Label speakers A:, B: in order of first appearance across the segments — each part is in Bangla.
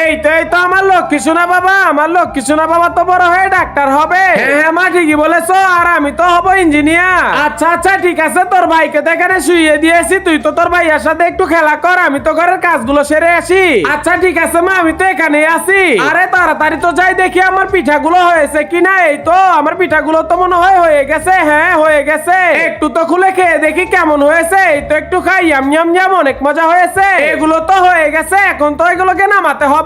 A: এই তো আমার লক্ষ্মী সোনা বাবা, আমার লক্ষ্মী সোনা বাবা তো বড় হয়ে ডাক্তার হবে। হ্যাঁ মা ঠিকই বলেছো, আর আমি তো হব ইঞ্জিনিয়ার। আচ্ছা আচ্ছা ঠিক আছে, তোর ভাইকে তো এখানে শুইয়ে দিয়েছি, তুই তো তোর ভাইয়ের সাথে একটু খেলা কর, আমি তো ঘরের কাজগুলো সেরে আসি। আচ্ছা ঠিক আছে মা, আমি তো এখানেই আছি। আরে তাড়াতাড়ি তো যাই দেখি আমার পিঠাগুলো হয়েছে কিনা। এই তো আমার পিঠাগুলো তো মনে হয় হয়ে গেছে। হ্যাঁ হয়ে গেছে, একটু তো খুলে খেয়ে দেখি কেমন হয়েছে। এই তো একটু খাই, ইয়াম ইয়াম ইয়াম, অনেক মজা হয়েছে। এগুলো তো হয়ে গেছে, এখন তো এগুলোকে নামাতে হবে।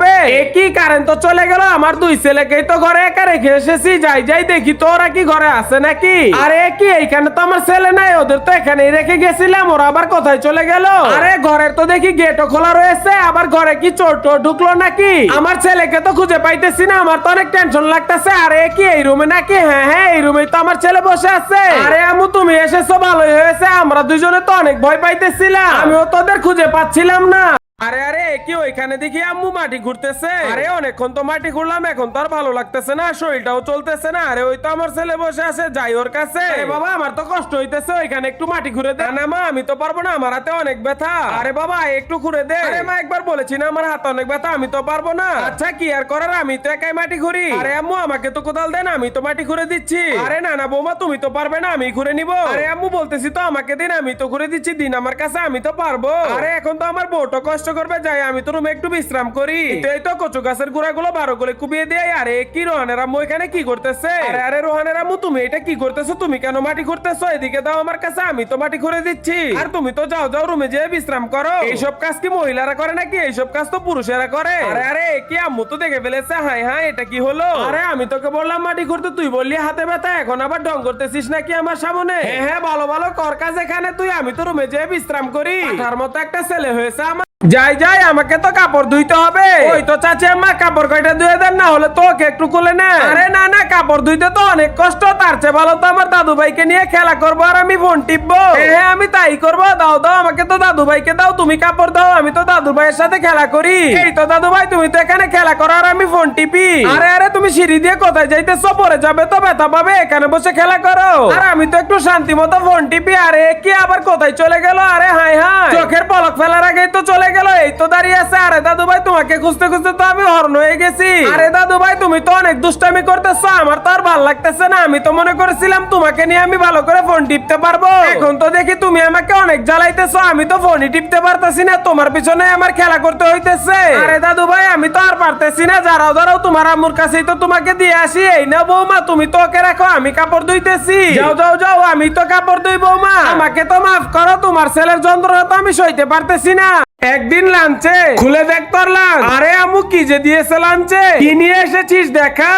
A: কি কারেন্ট তো চলে গেল, আমার দুই ছেলেকেই তো ঘরে একা রেখে এসেছি। যাই যাই দেখি তো ওরা কি ঘরে আছে নাকি। আরে কি এইখানে তো আমার ছেলে নাই, ওদের তো এখানেই রেখে গেছিলাম, ওরা আবার কোথায় চলে গেল। আরে ঘরের তো দেখি গেটও খোলা রয়েছে, আবার ঘরে কি চোর টোর ঢুকলো নাকি। আমার ছেলেকে তো খুঁজে পাইতেছি না, আমার তো অনেক টেনশন লাগতেছে। আরে কি এই রুমে নাকি? হ্যাঁ হ্যাঁ এই রুমে তো আমার ছেলে বসে আছে। আরে আম্মু তুমি এসেছো, ভালোই হয়েছে, আমরা দুজনে তো অনেক ভয় পাইতেছিলাম, আমিও তোদের খুঁজে পাচ্ছিলাম না। আরে আরে কি ওইখানে দেখি আম্মু মাটি ঘুরতেছে। আরে অনেকক্ষণ তো মাটি ঘুরলাম, এখন তো আর ভালো লাগতেছে না, শরীরটাও চলতেছে না। আরে ওই তো আমার ছেলে বসে আছে, যাই ওর কাছে। আরে বাবা আমার তো কষ্ট হইতেছে, ওইখানে একটু মাটি ঘুরে দে না। মা আমি তো পারবো না, আমার হাতে অনেক ব্যথা। আরে বাবা একটু ঘুরে দে। আরে মা একবার বলেছি না আমার হাতে অনেক ব্যথা, আমি তো পারবো না। আচ্ছা কি আর করার, আমি তো একাই মাটি ঘুরি। আরে আম্মু আমাকে তো কোদাল দেন, আমি তো মাটি ঘুরে দিচ্ছি। আরে না না বৌমা তুমি তো পারবে না, আমি ঘুরে নিব। আরে আম্মু বলতেছি তো আমাকে দিন, আমি তো ঘুরে দিচ্ছি, দিন আমার কাছে, আমি তো পারবো। আরে এখন তো আমার বউটা কষ্ট করবে, যাই আমি তো রুমে একটু বিশ্রাম করি। এই তো কচু গাছের গুড়া গুলো বারো করে কুবিয়ে দেয়। আরে কি রোহানের আম্মু এখানে কি করতেছে? আরে আরে রোহানের আম্মু তুমি এটা কি করতেছো? তুমি কেন মাটি ঘুরতেছো? এদিকে দাও আমার কাছে, আমি তো মাটি ঘুরে দিচ্ছি। আর তুমি তো যাও যাও রুমে যেয়ে বিশ্রাম করো। এইসব কাজ কি মহিলারা করে নাকি? এইসব কাজ তো পুরুষেরা করে। আরে আরে কি আম্মু তো দেখে ফেলেছে। হাই হাই এটা কি হলো? আরে আমি তোকে বললাম মাটি ঘুরতে, তুই বললি হাতে ব্যথা, এখন আবার ঢং করতেছিস নাকি আমার সামনে? হ্যাঁ হ্যাঁ ভালো ভালো কর কাজ এখানে তুই, আমি তো রুমে যেয়ে বিশ্রাম করি। তার মতো একটা ছেলে হয়েছে আমার। যাই যাই আমাকে তো কাপড় ধুইতে হবে। ওই তো চাচি আম্মা কাপড় কয়টা ধুয়ে দেন, না হলে তোকে একটু খুলে না। আরে না না কাপড় ধুইতে তো অনেক কষ্ট, তার চেয়ে ভালো তো আমার দাদু ভাইকে নিয়ে খেলা করবো আর আমি ফোন টিপবো। হ্যাঁ আমি তাই করবো। দাও দাও আমাকে তো দাদু ভাইকে দাও, তুমি কাপড় দাও, আমি তো দাদু ভাইয়ের সাথে খেলা করি। এই তো দাদু ভাই তুমি তো এখানে খেলা করো আর আমি ফোন টিপি। আরে আরে তুমি সিঁড়ি দিয়ে কোথায় যাইতেছো? পরে যাবে তো ব্যথা পাবে, এখানে বসে খেলা করো। আর আমি তো একটু শান্তি মতো ফোন টিপি। আরে কি আবার কোথায় চলে গেল? আরে হাই হাই চোখের পলক ফেলার আগেই তো চলে গেল। এই তো দাঁড়িয়ে আছে। আরে দাদু ভাই তোমাকে খুঁজতে খুঁজতে তো আমি হরণ হয়ে গেছি। আরে দাদু ভাই তুমি তো অনেক দুষ্টামি করতেছো, আমার তো আর ভালো লাগতেছে না। আমি তো মনে করেছিলাম তোমাকে নিয়ে আমি ভালো করে ফোন টিপতে পারবো, এখন তো দেখি তুমি আমাকে অনেক জ্বালাইতেছো, আমি তো ফোনই টিপতে পারতেছি না, তোমার পিছনে আমার খেলা করতে হইতেছে। আরে দাদু ভাই আমি তো আর পারতেছি না, দাঁড়াও দাঁড়াও তোমার আম্মুর কাছেই তো তোমাকে দিয়ে আসি। এই না বৌমা তুমি তো ওকে রাখো, আমি কাপড় ধুইতেছি। যাও যাও যাও আমি তো কাপড় ধুই। বৌমা আমাকে তো মাফ করো, তোমার ছেলের যন্ত্রণা তো আমি সইতে পারতেছি না। একদিন লাঞ্চে খুলে দেখ তোর লাঞ্চ। আরে আম্মু কি যে দিয়েছে লাঞ্চে, কি নিয়ে এসেছিস দেখা।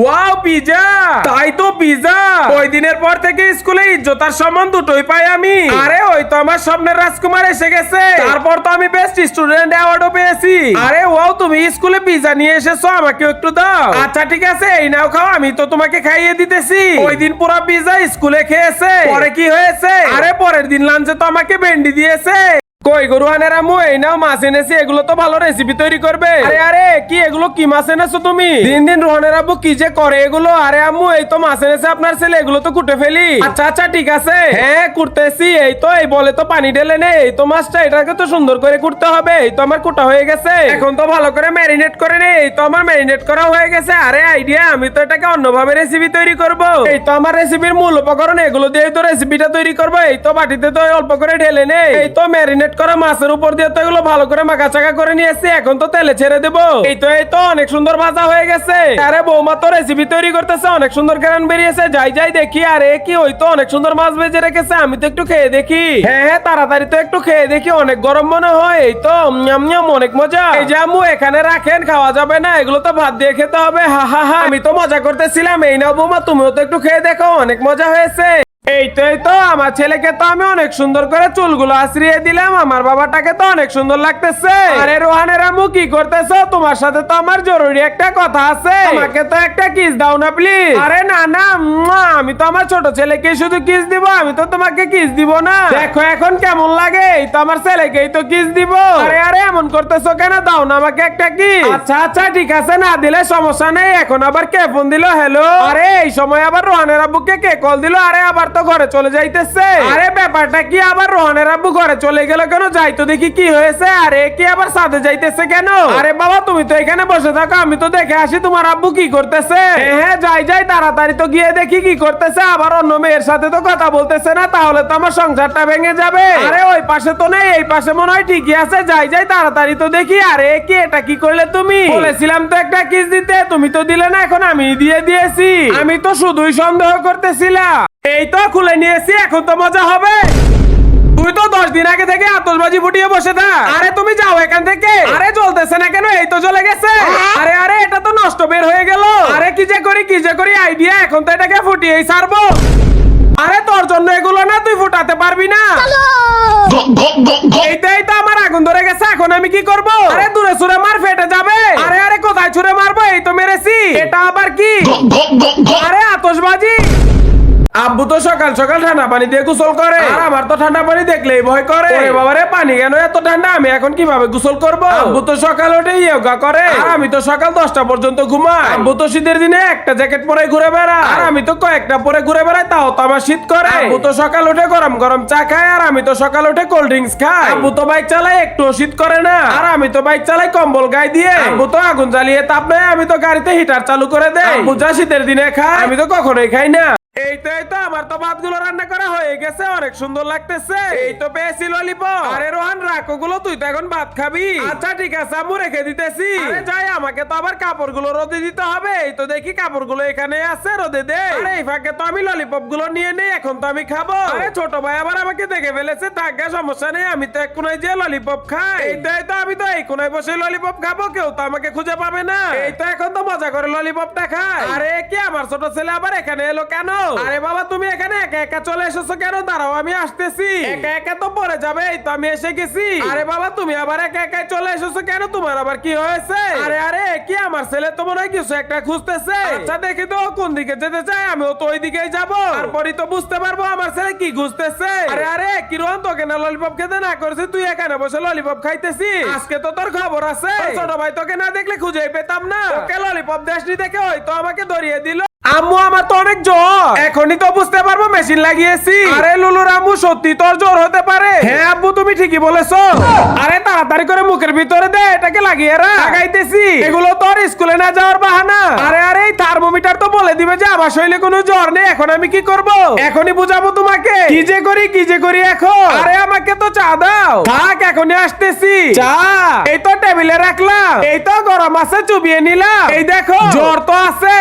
A: ওয়াও পিজা, তাই তো পিজা। ওই দিনের পর থেকে স্কুলে ইজ্জত আর সম্মান দুটোই পাই আমি। আরে ওই তো আমার স্বপ্নের রাজকুমার এসে গেছে, তারপর তো আমি বেস্ট স্টুডেন্ট অ্যাওয়ার্ডও পেয়েছি। আরে ওয়াও তুমি স্কুলে পিজা নিয়ে এসেছো, আমাকে একটু দাও। আচ্ছা ঠিক আছে এই নাও খাও, আমি তো তোমাকে খাইয়ে দিতেছি। ওই দিন পুরো পিজা স্কুলে খেয়েছে, পরে কি হয়েছে? আরে পরের দিন লাঞ্চে তো আমাকে ভেন্ডি দিয়েছে। কই গরুহানের আম্মু এই নাও মাছ এনেছি, এগুলো তো ভালো রেসিপি তৈরি করবে। আরে আরে কি এগুলো কি মাছ এনেছো তুমি? দিন দিন রোহানের আব্বু কি যে করে এগুলো। আরে আম্মু এই তো মাছ এনেছে আপনার ছেলে, এগুলো তো কুটে ফেলি। আচ্ছা আচ্ছা ঠিক আছে, হ্যাঁ কুটতেছি। এই তো এই বলে তো পানি ঢেলে নেই, এই তো মাছটা এটাকে তো সুন্দর করে কুটতে হবে। এই তো আমার কুটা হয়ে গেছে, এখন তো ভালো করে ম্যারিনেট করে নেই। এই তো আমার ম্যারিনেট করা হয়ে গেছে। আরে আইডিয়া, আমি তো এটাকে অন্যভাবে রেসিপি তৈরি করব। এই তো আমার রেসিপির মূল উপকরণ, এগুলো দিয়ে তো রেসিপিটা তৈরি করবো। এই তো বাটিতে তো অল্প করে ঢেলে নেই। এই তো ম্যারিনেট করা মাছের উপর দিয়ে তো এগুলো ভালো করে মাখা চাকা করে নিয়েছি, এখন তো তেলে ছেড়ে দেবো। এই তো অনেক সুন্দর ভাজা হয়ে গেছে। আরে বৌমা তো রেসিপি তৈরি করতেছে, অনেক সুন্দর গ্রান বেরিয়েছে। যাই যাই দেখি। আরে কি ওই তো অনেক সুন্দর মাছ ভেজে রেখেছে, আমি তো একটু খেয়ে দেখি। হ্যাঁ হ্যাঁ তাড়াতাড়ি তো একটু খেয়ে দেখি, অনেক গরম মনে হয়। এই তো অনেক মজা। এই যে আম্মু এখানে রাখেন, খাওয়া যাবে না, এগুলো তো ভাত দিয়ে খেতে হবে। হা হা হা আমি তো মজা করতেছিলাম। এই নাও বৌমা তুমিও তো একটু খেয়ে দেখো, অনেক মজা হয়েছে। এই তো আমার ছেলেকে তো আমি অনেক সুন্দর করে চুলগুলো আশ্রিয়ে দিলাম, আমার বাবাটাকে তো অনেক সুন্দর লাগতেছে। আরে রোহানের আম্মু কি করতেছো? তোমার সাথে তো আমার জরুরি একটা কথা আছে, আমাকে তো একটা কিস দাও না প্লিজ। আরে না না আমি তো আমার ছোট ছেলেকে শুধু কিস দিব, আমি তো তোমাকে কিস দিব না। দেখো এখন কেমন লাগে, এই তো আমার ছেলেকেই তো কিস দিব। আরে আরে এমন করতেছো কেন? দাও না আমাকে একটা কিস। আচ্ছা আচ্ছা ঠিক আছে, না দিলে সমস্যা নেই। এখন আবার কে ফোন দিল? হ্যালো। আরে এই সময় আবার রোহানের আব্বুকে কে কল দিল? আরে আবার তো ঘরে চলে যাইতেছে। আরে ব্যাপারটা কি? আবার রোহানের আব্বু ঘরে চলে গেল কেন? যাই তো দেখি কি হয়েছে। আরে কি আবার সাথে যাইতেছে কেন? আরে বাবা তুমি তো এখানে বসে থাকো, আমি তো দেখে আসি তোমার আব্বু কি করতেছে। হ্যাঁ যাই যাই, তাড়াতাড়ি তো গিয়ে দেখি কি করতেছে। আবার অন্য মেয়ের সাথে তো কথা বলতেছে না, তাহলে তো আমার সংসারটা ভেঙে যাবে। আরে ওই পাশে তো নেই, এই পাশে মনে হয় ঠিকই আছে। যাই যাই তাড়াতাড়ি তো দেখি। আরে কি এটা কি করলে তুমি? বলেছিলাম তো একটা কিস দিতে, তুমি তো দিলে না, এখন আমি দিয়ে দিয়েছি। আমি তো শুধুই সন্দেহ করতেছিলাম। এই তো খুলে নিয়েছি, এখন তো মজা হবে। তুই তো 10 দিন আগে থেকে আতশবাজি ফুটিয়ে বসে থাক। আরে তুমি যাও এখান থেকে। আরে জ্বলতেছে না কেন? এই তো জ্বলে গেছে। আরে আরে এটা তো নষ্ট বের হয়ে গেল। আরে কি যে করি আইডিয়া, এখন তো এটাকে ফুটিয়েই ছাড়বো। আরে তোর জন্য এগুলো না, তুই ফুটাতে পারবি না। এইটাই তো আমার আগুন ধরে গেছে, এখন আমি কি করব? আরে দূরে ছুঁড়ে মার, ফেটে যাবে। আরে আরে কোথায় ছুঁড়ে মারবো? এই তো মেরেছি। এটা আবার কি? আরে আতশবাজি। আব্বু তো সকাল সকাল ঠান্ডা পানি দিয়ে গোসল করে, আর আমার তো ঠান্ডা পানি দেখলেই ভয় করে। ওরে বাবারে, পানি কেন এত ঠান্ডা? আমি এখন কিভাবে গোসল করব? আব্বু তো সকাল উঠে ইয়োগা করে, আর আমি তো সকাল 10টা পর্যন্ত ঘুমাই। আব্বু তো শীতের দিনে একটা জ্যাকেট পরে ঘুরে বেড়ায়, আর আমি তো কয়েকটা পরে ঘুরে বেড়াই, তাও তো আমার শীত করে। আব্বু তো সকাল উঠে গরম গরম চা খায়, আর আমি তো সকাল উঠে কোল্ড ড্রিঙ্কস খাই। আব্বু তো বাইক চালায়, একটু শীত করে না, আর আমি তো বাইক চালাই কম্বল গায়ে দিয়ে। আব্বু তো আগুন জ্বালিয়ে তাপ নেয়, আমি তো গাড়িতে হিটার চালু করে দেই। আব্বু যা শীতের দিনে খায়, আমি তো কখনোই খাই না। এই তো আমার তো ভাতগুলো রান্না করা হয়ে গেছে, অনেক সুন্দর লাগতেছে। এই তো পেয়েছি ললিপপ। আরে রোহান রাখ ওগুলো, তুই তো এখন ভাত খাবি। আচ্ছা ঠিক আছে আম্মু, রেখে দিতেছি। আরে যাই, আমাকে তো আবার কাপড়গুলো রোদে দিতে হবে। এই তো দেখি কাপড়গুলো এখানে আছে, রোদে দে। আরে এই ফাঁকে তো আমি ললিপপ গুলো নিয়ে নেই, এখন তো আমি খাবো। আরে ছোট ভাই আবার আমাকে দেখে ফেলেছে, থাকা সমস্যা নেই, আমি তো এক কোনায় যে ললিপপ খাই। এই তো আমি তো এই কোনায় বসে ললিপপ খাবো, কেউ তো আমাকে খুঁজে পাবে না। এই তো এখন তো মজা করে ললিপপটা খাই। আরে কি আমার ছোট ছেলে আবার এখানে এলো কেন? আরে বাবা তুমি এখানে একা একা চলে এসেছো কেন? দাঁড়াও আমি আসতেছি। একা একা তো পড়ে যাবে, এই তো আমি এসে গেছি। আরে বাবা তুমি আবার একা একা চলে এসেছো কেন? তোমার আবার কি হয়েছে? আরে আরে কি আমার ছেলে তো মনে হয় কিছু একটা খুঁজতেছে। আচ্ছা দেখি তো কোন দিকে যেতে চায়, আমিও তো ওই দিকেই যাবো, তারপরই তো বুঝতে পারবো আমার ছেলে কি খুঁজতেছে। আরে আরে কি রোহন, তোকে না ললিপপ খেতে না করেছে, তুই এখানে বসে ললিপপ খাইতেছিস? আজকে তো তোর খবর আছে। ছোট ভাই তোকে না দেখলে খুঁজেই পেতাম না। ওকে ললিপপ দেশনি দেখে হয়তো আমাকে ধরিয়ে দিল। আম্মু আমার তো অনেক জ্বর, এখনই তো বুঝতে পারবো মেশিন লাগিয়েছি। আরে লুলুর আম্মু সত্যি তোর জ্বর হতে পারে। হ্যাঁ আব্বু তুমি ঠিকই বলেছো। আরে তাড়াতাড়ি করে মুখের ভিতরে দে, এটাকে লাগিয়ে রাখ। লাগাইতেছি। এগুলো তোর স্কুলে না যাওয়ার বাহানা। আরে আরে এই থার্মোমিটার তো বলে দিবে যে আমার শরীরে কোনো জ্বর নেই, এখন আমি কি করব? এখনই বুঝাবো তোমাকে কি যে করি এখন। আরে আমাকে তো চা দাও। থাক এখনই আসতেছি। চা এই তো টেবিলে রাখলাম, এই তো গরম আছে চুবিয়ে নিলাম। এই দেখো জ্বর তো আছে।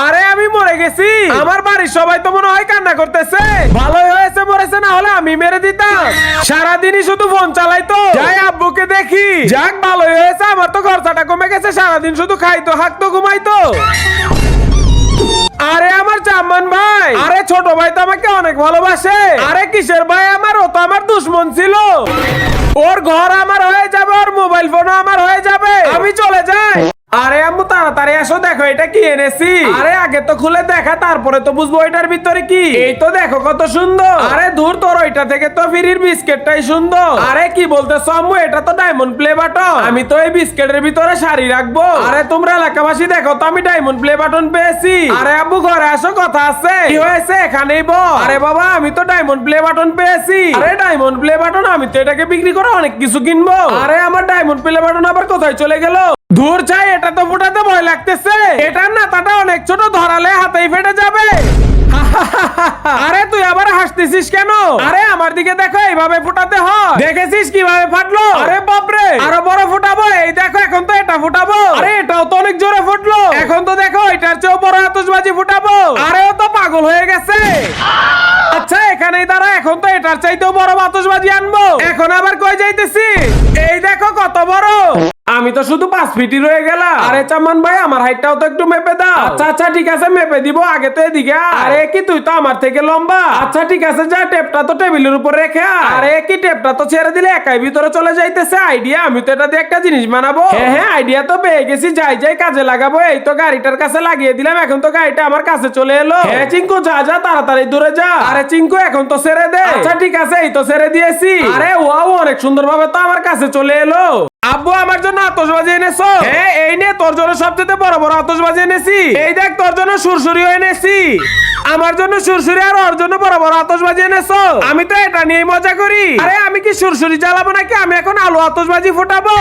A: আরে আমি মরে গেছি, আমার বাড়ির সবাই তো মনে হয় কান্না করতেছে। ভালোই হয়েছে মরেছে, না হলে আমি মেরে দিতাম। সারাদিনই শুধু ফোন চালাইতো। যাই আব্বুকে দেখি। যাক ভালোই হয়েছে, আমার তো খরচাটা কমে গেছে। সারাদিন শুধু খাইতো হাঁকতো ঘুমাইতো। আরে আমার জামান ভাই, আরে ছোট ভাই তো আমাকে অনেক ভালোবাসে। আরে কিসের ভাই আমার, ও তো আমার দুশ্মন ছিল। ওর ঘর আমার হয়ে যাবে, ওর মোবাইল ফোনও আমার হয়ে যাবে, আমি চলে যাই। আরে আম্মু তাড়াতাড়ি আসো, দেখো এটা কি এনেছি। আরে আগে তো খুলে দেখা, তারপরে তো বুঝবো এটার ভিতরে কি। এই তো দেখো কত সুন্দর। আরে দূর তোর ওইটা থেকে তো ফ্রির বিস্কেটটাই সুন্দর। আরে কি বলতেছো আম্মু, এটা তো ডায়মন্ড প্লে বাটন। আমি তো এই বিস্কেটের ভিতরে শাড়ি রাখবো। আরে তোমরা এলাকাবাসী দেখো তো, আমি ডায়মন্ড প্লে বাটন পেয়েছি। আরে আব্বু ঘরে আসো, কথা আছে। কি হয়েছে এখানেই বল। আরে বাবা আমি তো ডায়মন্ড প্লে বাটন পেয়েছি। আরে ডায়মন্ড প্লে বাটন, আমি তো এটাকে বিক্রি করে অনেক কিছু কিনবো। আরে আমার ডায়মন্ড প্লে বাটন আবার কোথায় চলে গেল? দূর চাই, এটা তো ফুটাতে ভয় লাগতেছে। এটার নাতাটা অনেক ছোট, ধরালে হাতেই ফেটে যাবে। আরে তুই আবার হাসতেছিস কেন? আরে আমার দিকে দেখো, এইভাবে ফুটাতে হয়, দেখেছিস কিভাবে ফাটলো? আরে বাপরে, আরো বড় ফুটাবো। এই দেখো এখন তো এটা ফুটাবো। আরে এটাও তো অনেক জোরে ফুটলো। এখন তো দেখো এটার চেয়েও বড় আতশবাজি ফুটাবো। আরে ও তো পাগল হয়ে গেছে। আচ্ছা এখানেই দাঁড়া, এখন তো এটার চাইতেও বড় আতশবাজি আনবো। এখন আবার কই যাইতেছি? এই দেখো কত বড়। আমি তো শুধু 5 ফিটই রয়ে গেলাম। আরে চামান ভাই আমার হাইটটাও তো একটু মেপে দাও। আচ্ছা আচ্ছা ঠিক আছে মেপে দিব, আগে তো এদিকে। আরে কি তুই তো আমার থেকে লম্বা। আচ্ছা ঠিক আছে, যা টেপটা তো টেবিলের উপর রেখে। আরে কি টেপটা তো ছেড়ে দিলে একাই ভিতরে চলে যাইতেছে। আইডিয়া, আমি তো এটা দিয়ে একটা জিনিস বানাবো। হ্যাঁ আইডিয়া তো পেয়ে গেছি, যাই যাই কাজে লাগাবো। এই তো গাড়িটার কাছে লাগিয়ে দিলাম, এখন তো গাড়িটা আমার কাছে চলে এলো। হ্যাঁ চিঙ্কু যা যা তাড়াতাড়ি দূরে যা। আরে চিঙ্কু এখন তো ছেড়ে দে। আচ্ছা ঠিক আছে এই তো ছেড়ে দিয়েছি। আরে ওয়াও অনেক সুন্দর ভাবে তো আমার কাছে চলে এলো। আব্বু আমার জন্য আতশবাজি এনেছো? হ্যাঁ এই নে তোর জন্য সবচেয়ে বড় বড় আতশবাজি এনেছি। এই দেখ তোর জন্য সুরসুরি এনেছি। আমার জন্য সুরসুরি আর ওর জন্য বড় বড় আতশবাজি এনেছো। আমি তো এটা নিয়ে মজা করি। আরে আমি কি সুরসুরি জ্বালাবো নাকি আমি এখন আলু আতশবাজি ফুটাবো?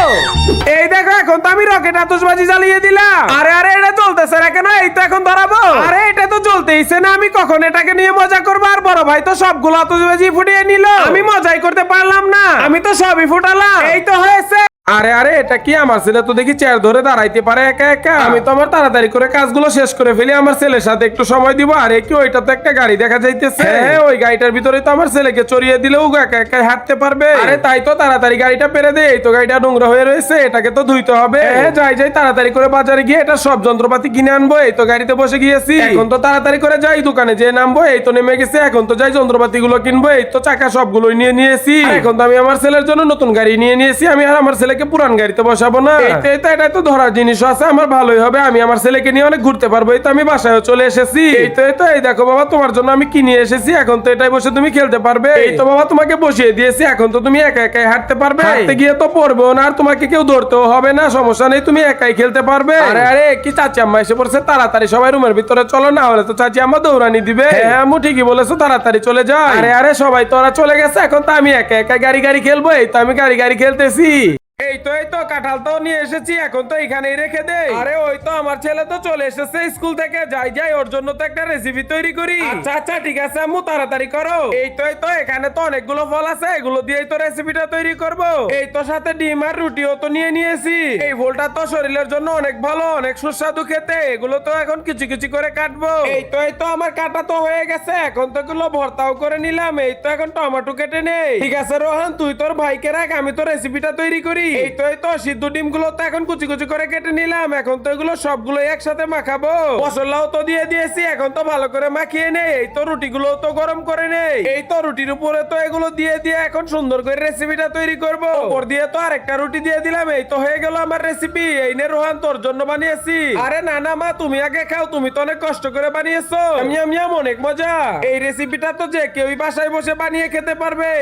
A: এই দেখো এখন তো আমি রকেট আতশবাজি জ্বালিয়ে দিলাম। আরে আরে এটা চলতেছে না কেন? এই তো এখন ধরাবো। আরে এটা তো চলতেইছে না, আমি কখন এটাকে নিয়ে মজা করবো? আর বড় ভাই তো সবগুলো আতশবাজি ফুটিয়ে নিল, আমি মজাই করতে পারলাম না। আমি তো সবই ফুটালাম। এই তো হয়েছে। আরে আরে এটা কি? আমার ছেলে তো দেখি চেয়ার ধরে দাঁড়াইতে পারে একা একা। আমি তো আমার তাড়াতাড়ি করে কাজগুলো শেষ করে ফেলি, আমার ছেলের সাথে একটু সময় দিব। আরে কি ওইটা তো একটা গাড়ি দেখা যাইতেছে। হ্যাঁ ওই গাড়িটার ভিতরে তো আমার ছেলেকে চড়িয়ে দিলেও একা একা হাঁটতে পারবে। আরে তাই তো তাড়াতাড়ি গাড়িটা পেরে দে। এই তো গাড়িটা নোংরা হয়ে রয়েছে, এটাকে তো ধুইতে হবে। হ্যাঁ যাই যাই তাড়াতাড়ি করে বাজারে গিয়ে এটা সব যন্ত্রপাতি কিনে আনবো। এই তো গাড়িতে বসে গিয়েছি, এখন তো তাড়াতাড়ি করে যাই দোকানে যেয়ে নামবো। এই তো নেমে গেছে, এখন তো যাই যন্ত্রপাতি গুলো কিনবো। এই তো চাকা সবগুলোই নিয়ে নিয়েছি। এখন তো আমি আমার ছেলের জন্য নতুন গাড়ি নিয়ে নিয়েছি, আমি আর আমার ছেলেকে পুরান গাড়িতে বসাবো না। এটা তো ধরার জিনিস আছে, আমার ভালোই হবে। আমি আমার ছেলেকে নিয়ে অনেক ঘুরতে পারবো। এই তো আমি বাসায় চলে এসেছি। এই দেখো বাবা তোমার জন্য আমি কিনে এসেছি। এখন তো এটাই বসে তুমি খেলতে পারবে। এই তো বাবা তোমাকে বসিয়ে দিয়েছি, এখন তো তুমি একা একাই হাঁটতে পারবে। হাঁটতে গিয়ে তো পড়বেও না, আর তোমাকে কেউ ধরতেও হবে না, সমস্যা নেই, তুমি একাই খেলতে পারবে। আরে আরে কি চাচি আম্মা এসে পড়ছে, তাড়াতাড়ি সবাই রুমের ভিতরে চলো, না হলে তো চাচি আম্মা দৌড়ানি দিবে। হ্যাঁ আম্মু ঠিকই বলেছো, তাড়াতাড়ি চলে যাই। আরে আরে সবাই তো ওরা চলে গেছে, এখন তো আমি একা একা গাড়ি খেলবো। এই তো আমি গাড়ি খেলতেছি। এই তো কাঁঠাল তো নিয়ে এসেছি, এখন তো এখানেই রেখে দে। আরে ওই তো আমার ছেলে তো চলে এসেছে স্কুল থেকে, যাই ওর জন্য তো একটা রেসিপি তৈরি করি। আচ্ছা আচ্ছা ঠিক আছে আম্মু তাড়াতাড়ি করো। এই তো এখানে তো অনেকগুলো ফল আছে, এগুলো দিয়েই তো রেসিপিটা তৈরি করব। এই তো সাথে ডিম আর রুটিও তো নিয়ে নিয়েছি। এই ফলটা তো শরীরের জন্য অনেক ভালো, অনেক সুস্বাদু খেতে। এগুলো তো এখন কিছু করে কাটবো। এই তো আমার কাটা তো হয়ে গেছে, এখন তো এগুলো ভর্তাও করে নিলাম। এই তো এখন টমেটো কেটে নেই। ঠিক আছে রোহান তুই তোর ভাইকে রাখ, আমি তো রেসিপিটা তৈরি করি। এই তো সিদ্ধ ডিম গুলো তো এখন কুচি করে কেটে নিলাম। এখন তো এগুলো সবগুলো একসাথে মাখাবো। মশলাও তো দিয়ে দিয়েছি, এখন তো ভালো করে মাখিয়ে নেই। এই তো রুটি গুলো তো গরম করে নেই। এই তো রুটির উপরে তো এগুলো দিয়ে এখন সুন্দর করে রেসিপিটা তৈরি করবো। উপর দিয়ে তো আরেকটা রুটি দিয়ে দিলাম। এই তো হয়ে গেল আমার রেসিপি। এই নে রোহান তোর জন্য বানিয়েছি। আরে না মা তুমি আগে খাও, তুমি তো অনেক কষ্ট করে বানিয়েছো। আমিয়াম অনেক মজা। এই রেসিপিটা তো যে কেউই বাসায় বসে বানিয়ে খেতে পারবে।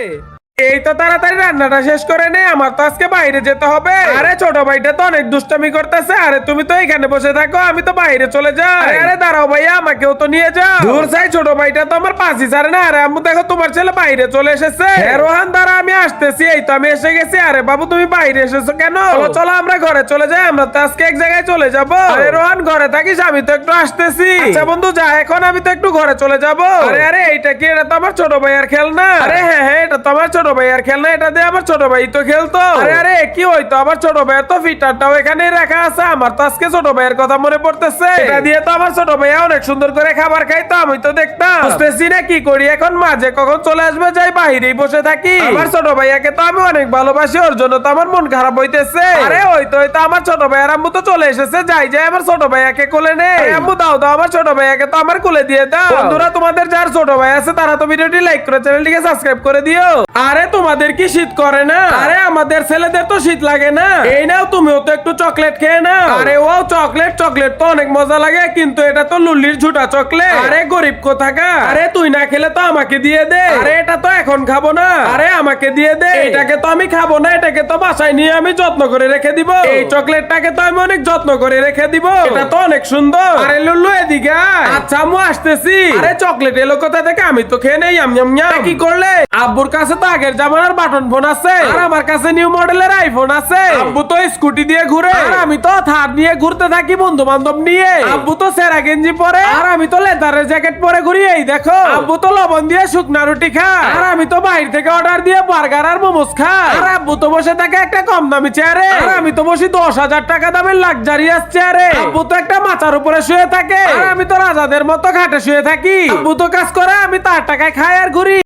A: এই তো তাড়াতাড়ি রান্নাটা শেষ করে নে, আমার তো আজকে বাইরে যেতে হবে। আরে ছোট ভাইটা তো অনেক দুষ্টামি করতেছে। আরে তুমি তো এখানে বসে থাকো, আমি তো বাইরে চলে যাই। আরে দাঁড়াও ভাইয়া, আমাকেও তো নিয়ে যাও। দূর চাই ছোট ভাইটা তো আমার পাশে ছাড়ে না। আরে আম্মু দেখো তোমার ছেলে বাইরে চলে এসেছে। রোহান দাঁড়া আমি আসতেছি। এই তো আমি এসে গেছি। আরে বাবু তুমি বাইরে এসেছো কেন? চলো আমরা ঘরে চলে যাই, আমরা তো আজকে এক জায়গায় চলে যাবো। আরে রোহান ঘরে থাকিস, আমি তো একটু আসতেছি। আচ্ছা বন্ধু যা, এখন আমি তো একটু ঘরে চলে যাবো। আরে এইটা কি? এটা তো আমার ছোট ভাইয়ার খেলনা। আরে হ্যাঁ এটা তো আমার ছোট ভাইয়ার খেলনা, এটা দিয়ে আমার ছোট ভাই তো খেলতো। আরে কি হইতো, আমার ছোট ভাইয়ের তো ফিটারটাও এখানেই রাখা আছে। আমার তো আজকে ছোট ভাইয়ের কথা মনে পড়তেছে। এটা দিয়ে তো আমার ছোট ভাইয়া অনেক সুন্দর করে খাবার খাইতো, আমি তো দেখতাম। বুঝতেছি না কি করি এখন, মাঝে কখন চলে আসবে, যাই বাহিরেই বসে থাকি। আমার ছোট ভাইয়াকে তো আমি অনেক ভালোবাসি, ওর জন্য তো আমার মন খারাপ হইতেছে। আরে ওই তো আমার ছোট ভাইয়ার আম্মু তো চলে এসেছে, যাই আমার ছোট ভাইয়াকে কোলে নে। আম্মু দাও আমার ছোট ভাইয়াকে তো আমার কোলে দিয়ে দাও। বন্ধুরা তোমাদের যার ছোট ভাই আছে তারা তো ভিডিওটি লাইক করে চ্যানেলটিকে সাবস্ক্রাইব করে দিও। আরে তোমাদের কি শীত করে না? আরে আমাদের ছেলেদের তো শীত লাগে না। এই নাও তুমিও তো একটু চকলেট খেয়ে নাও। আরে ও চকলেট তো অনেক মজা লাগে, কিন্তু এটা তো লুল্লির ঝুটা চকলেট। আরে গরিব কোথাকার, আরে তুই না খেলে তো আমাকে দিয়ে দে। আরে এটা তো এখন খাবো না, আরে আমাকে দিয়ে দে। এটাকে তো আমি খাবো না, এটাকে তো বাসায় নিয়ে আমি যত্ন করে রেখে দিব। এই চকলেটটাকে তো আমি অনেক যত্ন করে রেখে দিব, এটা তো অনেক সুন্দর। আরে লুল্লু এদিকে আয়। আচ্ছা আমি আসতেছি। আরে চকলেট এলো কোথা থেকে? আমি তো খেয়ে নেই। কি করলে? আব্বুর কাছে তো আগের জামানার বাটন ফোন আছে, আর আমার কাছে নিউ মডেলের আইফোন আছে। আব্বু তো স্কুটি দিয়ে ঘুরে, আর আমি তো থার নিয়ে ঘুরতে থাকি বন্ধু বান্ধব নিয়ে। আব্বু তো সেরা গেঞ্জি পরে, আর আমি তো লেদারের জ্যাকেট পরে ঘুরি। এই দেখো আব্বু তো লবণ দিয়ে শুকনা রুটি খায়, আর আমি তো বাইরে থেকে অর্ডার দিয়ে বার্গার আর মোমোস খাই। আর আব্বু তো বসে থাকে একটা কম দামি চেয়ারে, আর আমি তো বসি 10,000 টাকা দামের লাক্সারিয়াস চেয়ারে। আব্বু তো একটা মাচার উপরে শুয়ে থাকে, আর আমি তো রাজাদের মতো খাটে শুয়ে থাকি। আব্বু তো কাজ করে, আমি তার টাকায় খাই আর ঘুরি।